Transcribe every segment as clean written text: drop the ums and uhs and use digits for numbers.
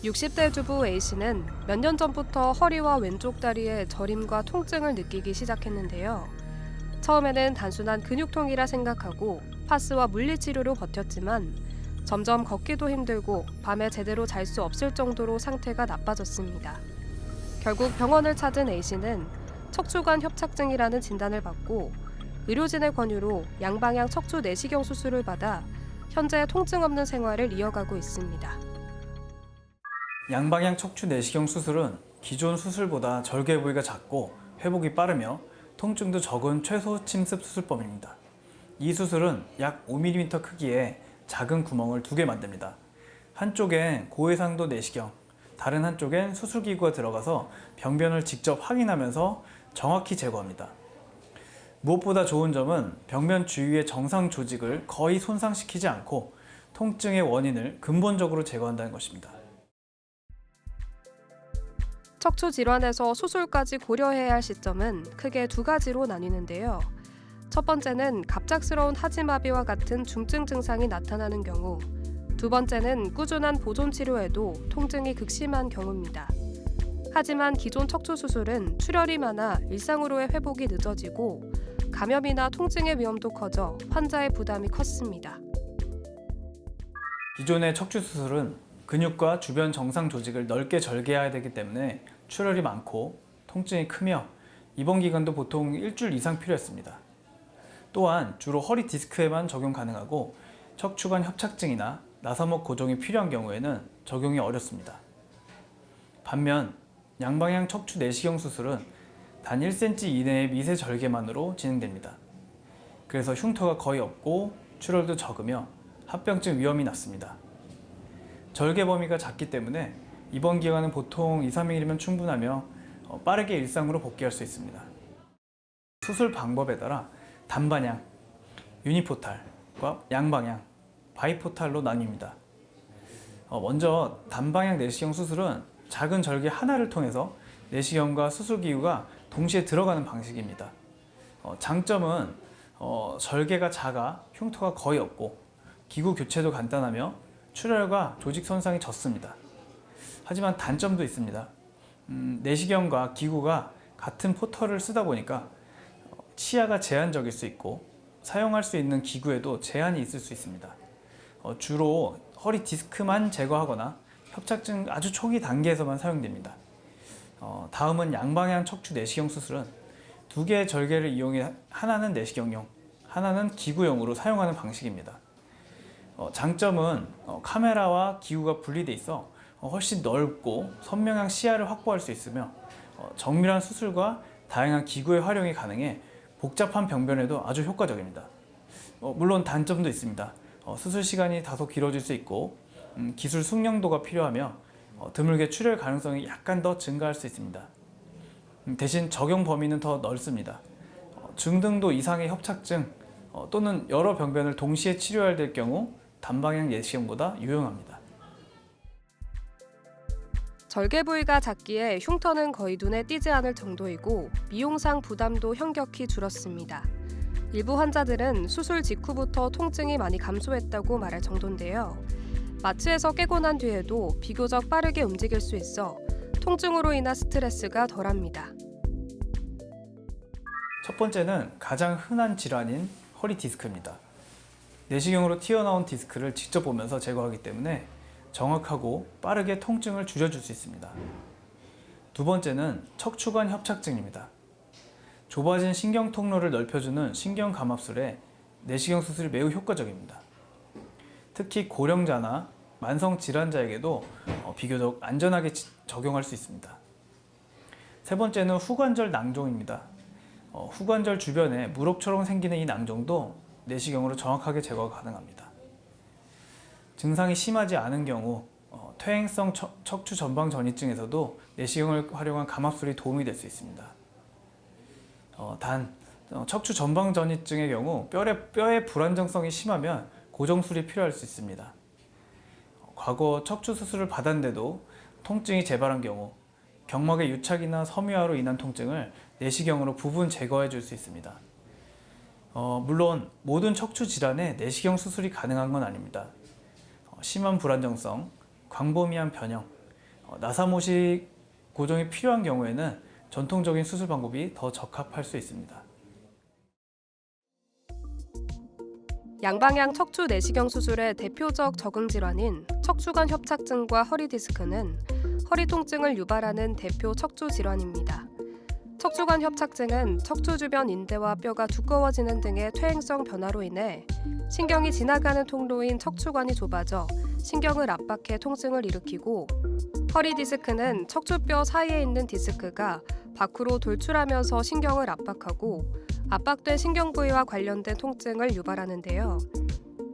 60대 주부 A씨는 몇 년 전부터 허리와 왼쪽 다리에 저림과 통증을 느끼기 시작했는데요. 처음에는 단순한 근육통이라 생각하고 파스와 물리치료로 버텼지만 점점 걷기도 힘들고 밤에 제대로 잘 수 없을 정도로 상태가 나빠졌습니다. 결국 병원을 찾은 A씨는 척추관 협착증이라는 진단을 받고 의료진의 권유로 양방향 척추 내시경 수술을 받아 현재 통증 없는 생활을 이어가고 있습니다. 양방향 척추 내시경 수술은 기존 수술보다 절개 부위가 작고 회복이 빠르며 통증도 적은 최소 침습 수술법입니다. 이 수술은 약 5mm 크기의 작은 구멍을 2개 만듭니다. 한쪽엔 고해상도 내시경, 다른 한쪽엔 수술기구가 들어가서 병변을 직접 확인하면서 정확히 제거합니다. 무엇보다 좋은 점은 병변 주위의 정상 조직을 거의 손상시키지 않고 통증의 원인을 근본적으로 제거한다는 것입니다. 척추 질환에서 수술까지 고려해야 할 시점은 크게 2가지로 나뉘는데요. 첫 번째는 갑작스러운 하지마비와 같은 중증 증상이 나타나는 경우, 두 번째는 꾸준한 보존 치료에도 통증이 극심한 경우입니다. 하지만 기존 척추 수술은 출혈이 많아 일상으로의 회복이 늦어지고 감염이나 통증의 위험도 커져 환자의 부담이 컸습니다. 기존의 척추 수술은 근육과 주변 정상 조직을 넓게 절개해야 되기 때문에 출혈이 많고 통증이 크며 입원 기간도 보통 일주일 이상 필요했습니다. 또한 주로 허리 디스크에만 적용 가능하고 척추관 협착증이나 나사목 고정이 필요한 경우에는 적용이 어렵습니다. 반면 양방향 척추 내시경 수술은 단 1cm 이내의 미세 절개만으로 진행됩니다. 그래서 흉터가 거의 없고 출혈도 적으며 합병증 위험이 낮습니다. 절개 범위가 작기 때문에 입원 기간은 보통 2-3일이면 충분하며 빠르게 일상으로 복귀할 수 있습니다. 수술 방법에 따라 단방향, 유니포탈과 양방향, 바이포탈로 나뉩니다. 먼저 단방향 내시경 수술은 작은 절개 하나를 통해서 내시경과 수술기구가 동시에 들어가는 방식입니다. 장점은 절개가 작아 흉터가 거의 없고 기구 교체도 간단하며 출혈과 조직 손상이 적습니다. 하지만 단점도 있습니다. 내시경과 기구가 같은 포터를 쓰다 보니까 시야가 제한적일 수 있고 사용할 수 있는 기구에도 제한이 있을 수 있습니다. 주로 허리 디스크만 제거하거나 협착증 아주 초기 단계에서만 사용됩니다. 다음은 양방향 척추 내시경 수술은 2개의 절개를 이용해 하나는 내시경용, 하나는 기구용으로 사용하는 방식입니다. 장점은 카메라와 기구가 분리돼 있어 훨씬 넓고 선명한 시야를 확보할 수 있으며 정밀한 수술과 다양한 기구의 활용이 가능해 복잡한 병변에도 아주 효과적입니다. 물론 단점도 있습니다. 수술 시간이 다소 길어질 수 있고 기술 숙련도가 필요하며 드물게 출혈 가능성이 약간 더 증가할 수 있습니다. 대신 적용 범위는 더 넓습니다. 중등도 이상의 협착증 또는 여러 병변을 동시에 치료해야 될 경우 단방향 내시경보다 유용합니다. 절개 부위가 작기에 흉터는 거의 눈에 띄지 않을 정도이고 미용상 부담도 현격히 줄었습니다. 일부 환자들은 수술 직후부터 통증이 많이 감소했다고 말할 정도인데요. 마취에서 깨고 난 뒤에도 비교적 빠르게 움직일 수 있어 통증으로 인한 스트레스가 덜합니다. 첫 번째는 가장 흔한 질환인 허리 디스크입니다. 내시경으로 튀어나온 디스크를 직접 보면서 제거하기 때문에 정확하고 빠르게 통증을 줄여줄 수 있습니다. 두 번째는 척추관 협착증입니다. 좁아진 신경 통로를 넓혀주는 신경감압술에 내시경 수술이 매우 효과적입니다. 특히 고령자나 만성 질환자에게도 비교적 안전하게 적용할 수 있습니다. 세 번째는 후관절 낭종입니다. 후관절 주변에 무럭처럼 생기는 이 낭종도 내시경으로 정확하게 제거가 가능합니다. 증상이 심하지 않은 경우 퇴행성 척추 전방 전이증에서도 내시경을 활용한 감압술이 도움이 될 수 있습니다. 단 척추 전방 전이증의 경우 뼈의 불안정성이 심하면 고정술이 필요할 수 있습니다. 과거 척추 수술을 받았는데도 통증이 재발한 경우 경막의 유착이나 섬유화로 인한 통증을 내시경으로 부분 제거해 줄 수 있습니다. 물론 모든 척추 질환에 내시경 수술이 가능한 건 아닙니다. 심한 불안정성, 광범위한 변형, 나사못이 고정이 필요한 경우에는 전통적인 수술 방법이 더 적합할 수 있습니다. 양방향 척추 내시경 수술의 대표적 적응 질환인 척추관 협착증과 허리 디스크는 허리 통증을 유발하는 대표 척추 질환입니다. 척추관 협착증은 척추 주변 인대와 뼈가 두꺼워지는 등의 퇴행성 변화로 인해 신경이 지나가는 통로인 척추관이 좁아져 신경을 압박해 통증을 일으키고, 허리 디스크는 척추뼈 사이에 있는 디스크가 밖으로 돌출하면서 신경을 압박하고 압박된 신경 부위와 관련된 통증을 유발하는데요.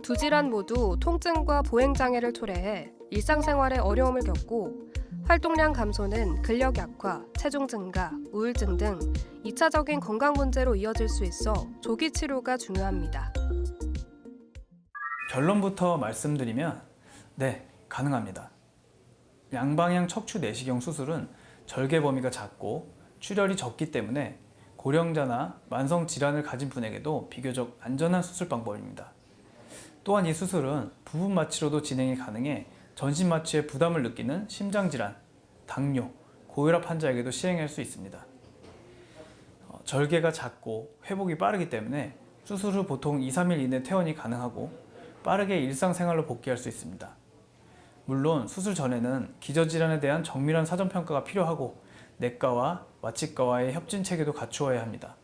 두 질환 모두 통증과 보행 장애를 초래해 일상생활에 어려움을 겪고, 활동량 감소는 근력 약화, 체중 증가, 우울증 등 2차적인 건강 문제로 이어질 수 있어 조기 치료가 중요합니다. 결론부터 말씀드리면 네, 가능합니다. 양방향 척추 내시경 수술은 절개 범위가 작고 출혈이 적기 때문에 고령자나 만성 질환을 가진 분에게도 비교적 안전한 수술 방법입니다. 또한 이 수술은 부분 마취로도 진행이 가능해 전신 마취에 부담을 느끼는 심장질환, 당뇨, 고혈압 환자에게도 시행할 수 있습니다. 절개가 작고 회복이 빠르기 때문에 수술 후 보통 2-3일 이내 퇴원이 가능하고 빠르게 일상생활로 복귀할 수 있습니다. 물론 수술 전에는 기저질환에 대한 정밀한 사전평가가 필요하고 내과와 마취과와의 협진 체계도 갖추어야 합니다.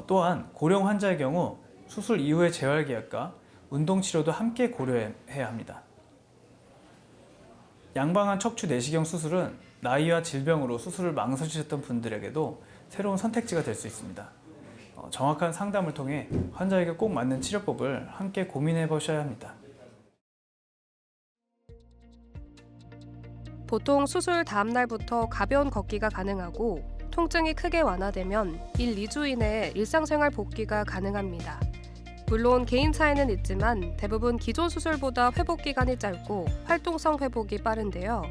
또한 고령 환자의 경우 수술 이후의 재활계획과 운동치료도 함께 고려해야 합니다. 양방향 척추 내시경 수술은 나이와 질병으로 수술을 망설이셨던 분들에게도 새로운 선택지가 될 수 있습니다. 정확한 상담을 통해 환자에게 꼭 맞는 치료법을 함께 고민해 보셔야 합니다. 보통 수술 다음 날부터 가벼운 걷기가 가능하고, 통증이 크게 완화되면 1-2주 이내에 일상생활 복귀가 가능합니다. 물론 개인 차이는 있지만 대부분 기존 수술보다 회복 기간이 짧고 활동성 회복이 빠른데요.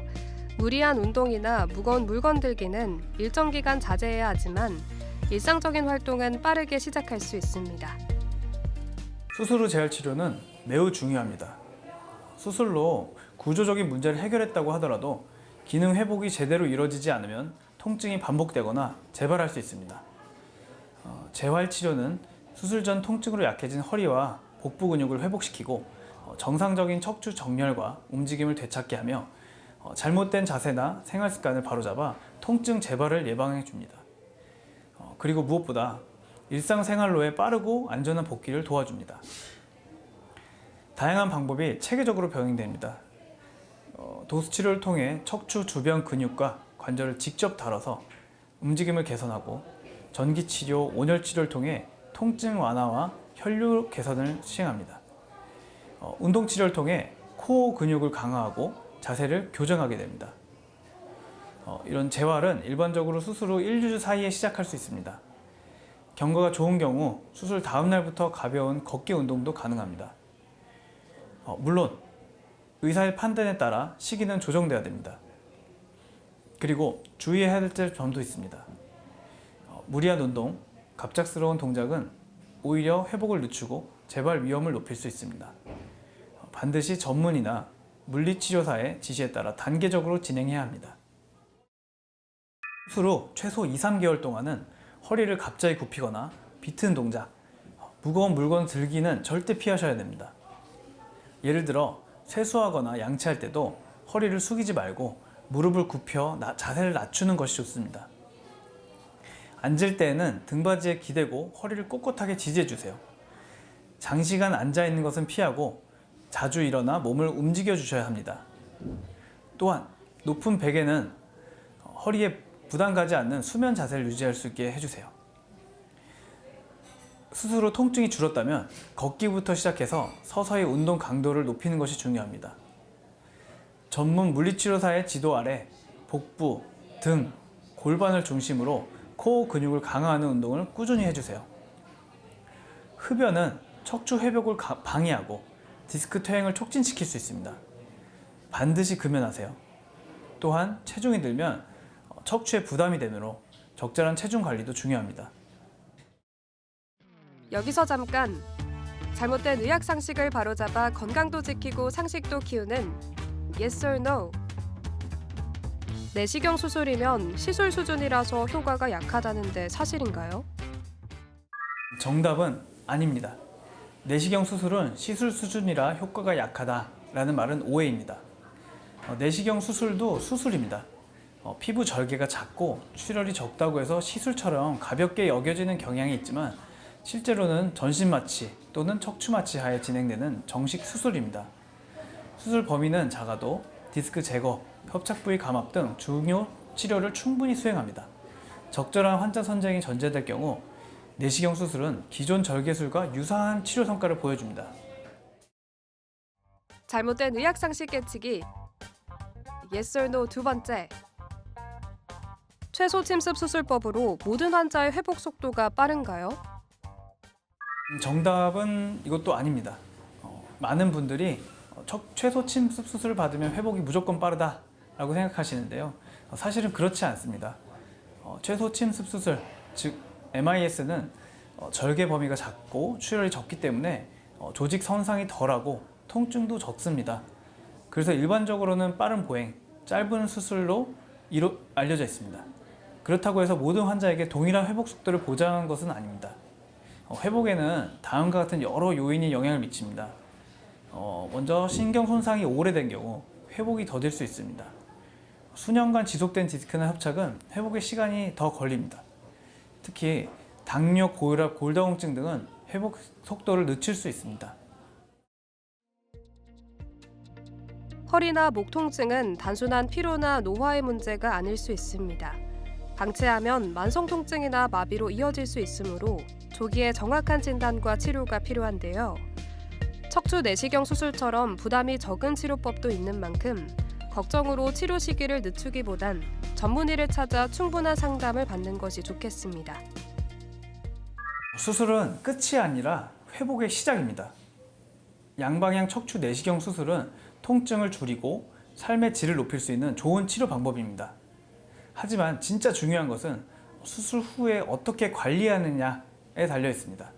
무리한 운동이나 무거운 물건 들기는 일정 기간 자제해야 하지만 일상적인 활동은 빠르게 시작할 수 있습니다. 수술 후 재활치료는 매우 중요합니다. 수술로 구조적인 문제를 해결했다고 하더라도 기능 회복이 제대로 이루어지지 않으면 통증이 반복되거나 재발할 수 있습니다. 재활치료는 수술 전 통증으로 약해진 허리와 복부 근육을 회복시키고 정상적인 척추 정렬과 움직임을 되찾게 하며 잘못된 자세나 생활 습관을 바로잡아 통증 재발을 예방해 줍니다. 그리고 무엇보다 일상생활로의 빠르고 안전한 복귀를 도와줍니다. 다양한 방법이 체계적으로 병행됩니다. 도수치료를 통해 척추 주변 근육과 관절을 직접 다뤄서 움직임을 개선하고, 전기치료, 온열치료를 통해 통증 완화와 혈류 개선을 시행합니다. 운동치료를 통해 코어 근육을 강화하고 자세를 교정하게 됩니다. 이런 재활은 일반적으로 수술 후 1-2주 사이에 시작할 수 있습니다. 경과가 좋은 경우 수술 다음 날부터 가벼운 걷기 운동도 가능합니다. 물론 의사의 판단에 따라 시기는 조정돼야 됩니다. 그리고 주의해야 될 점도 있습니다. 무리한 운동, 갑작스러운 동작은 오히려 회복을 늦추고 재발 위험을 높일 수 있습니다. 반드시 전문의나 물리치료사의 지시에 따라 단계적으로 진행해야 합니다. 수술 후 최소 2-3개월 동안은 허리를 갑자기 굽히거나 비트는 동작, 무거운 물건 들기는 절대 피하셔야 됩니다. 예를 들어 세수하거나 양치할 때도 허리를 숙이지 말고 무릎을 굽혀 자세를 낮추는 것이 좋습니다. 앉을 때에는 등받이에 기대고 허리를 꼿꼿하게 지지해 주세요. 장시간 앉아 있는 것은 피하고 자주 일어나 몸을 움직여 주셔야 합니다. 또한 높은 베개는 허리에 부담 가지 않는 수면 자세를 유지할 수 있게 해주세요. 수술 후 통증이 줄었다면 걷기부터 시작해서 서서히 운동 강도를 높이는 것이 중요합니다. 전문 물리치료사의 지도 아래 복부, 등, 골반을 중심으로 코어 근육을 강화하는 운동을 꾸준히 해주세요. 흡연은 척추 회복을 방해하고 디스크 퇴행을 촉진시킬 수 있습니다. 반드시 금연하세요. 또한 체중이 늘면 척추에 부담이 되므로 적절한 체중 관리도 중요합니다. 여기서 잠깐! 잘못된 의학 상식을 바로잡아 건강도 지키고 상식도 키우는 Yes or No. 내시경 수술이면 시술 수준이라서 효과가 약하다는데 사실인가요? 정답은 아닙니다. 내시경 수술은 시술 수준이라 효과가 약하다라는 말은 오해입니다. 내시경 수술도 수술입니다. 피부 절개가 작고 출혈이 적다고 해서 시술처럼 가볍게 여겨지는 경향이 있지만 실제로는 전신 마취 또는 척추 마취 하에 진행되는 정식 수술입니다. 수술 범위는 작아도 디스크 제거, 협착 부위 감압 등 중요 치료를 충분히 수행합니다. 적절한 환자 선정이 전제될 경우 내시경 수술은 기존 절개술과 유사한 치료 성과를 보여줍니다. 잘못된 의학 상식 깨치기. Yes or no 두 번째. 최소 침습 수술법으로 모든 환자의 회복 속도가 빠른가요? 정답은 이것도 아닙니다. 많은 분들이 최소 침습 수술을 받으면 회복이 무조건 빠르다라고 생각하시는데요. 사실은 그렇지 않습니다. 최소 침습 수술, 즉 MIS는 절개 범위가 작고 출혈이 적기 때문에 조직 손상이 덜하고 통증도 적습니다. 그래서 일반적으로는 빠른 보행, 짧은 수술로 알려져 있습니다. 그렇다고 해서 모든 환자에게 동일한 회복 속도를 보장한 것은 아닙니다. 회복에는 다음과 같은 여러 요인이 영향을 미칩니다. 먼저 신경 손상이 오래된 경우 회복이 더딜 수 있습니다. 수년간 지속된 디스크나 협착은 회복의 시간이 더 걸립니다. 특히 당뇨, 고혈압, 골다공증 등은 회복 속도를 늦출 수 있습니다. 허리나 목 통증은 단순한 피로나 노화의 문제가 아닐 수 있습니다. 방치하면 만성 통증이나 마비로 이어질 수 있으므로 조기에 정확한 진단과 치료가 필요한데요. 척추 내시경 수술처럼 부담이 적은 치료법도 있는 만큼 걱정으로 치료 시기를 늦추기보단 전문의를 찾아 충분한 상담을 받는 것이 좋겠습니다. 수술은 끝이 아니라 회복의 시작입니다. 양방향 척추 내시경 수술은 통증을 줄이고 삶의 질을 높일 수 있는 좋은 치료 방법입니다. 하지만 진짜 중요한 것은 수술 후에 어떻게 관리하느냐에 달려 있습니다.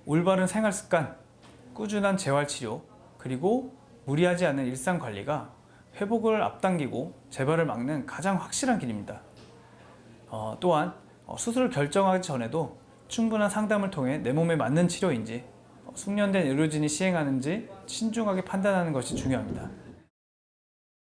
올바른 생활 습관, 꾸준한 재활 치료, 그리고 무리하지 않은 일상 관리가 회복을 앞당기고 재발을 막는 가장 확실한 길입니다. 또한 수술을 결정하기 전에도 충분한 상담을 통해 내 몸에 맞는 치료인지 숙련된 의료진이 시행하는지 신중하게 판단하는 것이 중요합니다.